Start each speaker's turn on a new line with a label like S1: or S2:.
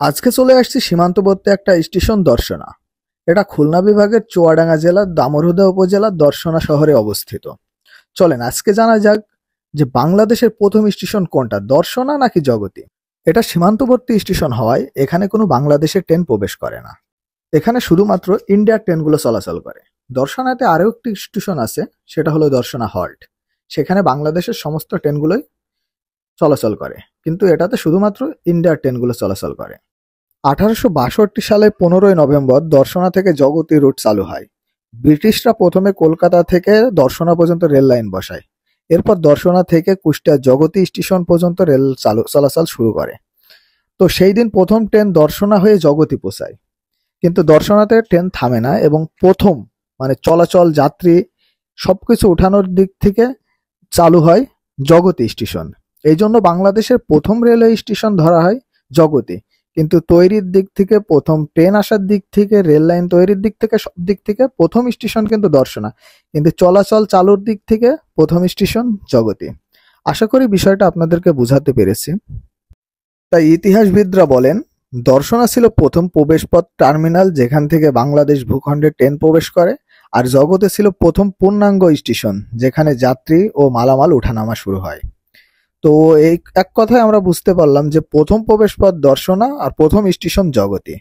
S1: আজকে চলে আসছি সীমান্তবর্তী একটা স্টেশন দর্শনা। এটা খুলনা বিভাগের চুয়াডাঙ্গা জেলার দামোহরদা উপজেলার দর্শনা শহরে অবস্থিত। চলেন আজকে জানা যাক যে বাংলাদেশের প্রথম স্টেশন কোনটা, দর্শনা নাকি জগতী। এটা সীমান্তবর্তী স্টেশন হওয়ায় এখানে কোনো বাংলাদেশের ট্রেন প্রবেশ করে না। এখানে শুধুমাত্র ইন্ডিয়ার ট্রেনগুলো চলাচল করে। দর্শনাতে আরও একটি স্টেশন আছে, সেটা হলো দর্শনা হল্ট। সেখানে বাংলাদেশের সমস্ত ট্রেনগুলোই চলাচল করে, কিন্তু এটাতে শুধুমাত্র ইন্ডিয়ার ট্রেনগুলো চলাচল করে। 1862 সালে 15ই নভেম্বর দর্শনা থেকে জগতী রুট চালু হয়। ব্রিটিশরা প্রথমে কলকাতা থেকে দর্শনা পর্যন্ত রেল লাইন বসায়। এরপর দর্শনা থেকে কুষ্টিয়া জগতী স্টেশন পর্যন্ত রেল চলাচল শুরু করে। তো সেই দিন প্রথম ট্রেন দর্শনা হয়ে জগতী পৌঁছায়। কিন্তু দর্শনাতে ট্রেন থামে না এবং প্রথম চলাচল, যাত্রী সবকিছু উঠানোর দিক থেকে চালু হয় জগতী স্টেশন। এই জন্য বাংলাদেশের প্রথম রেলওয়ে স্টেশন ধরা হয় জগতী। কিন্তু তৈরির দিক থেকে, প্রথম ট্রেন আসার দিক থেকে, রেল লাইন তৈরির দিক থেকে, সব দিক থেকে প্রথম স্টেশন কিন্তু দর্শনা। কিন্তু চলাচল চালুর দিক থেকে প্রথম স্টেশন জগতী। আশা করি বিষয়টা আপনাদেরকে বোঝাতে পেরেছি। তাই ইতিহাসবিদরা বলেন দর্শনা ছিল প্রথম প্রবেশপথ টার্মিনাল, যেখান থেকে বাংলাদেশ ভূখণ্ডে ট্রেন প্রবেশ করে। আর জগতে ছিল প্রথম পূর্ণাঙ্গ স্টেশন, যেখানে যাত্রী ও মালামাল ওঠানামা শুরু হয়। তো এই এক কথায় আমরা বুঝতে পারলাম যে প্রথম প্রবেশপথ দর্শনা আর প্রথম স্টেশন জগতী।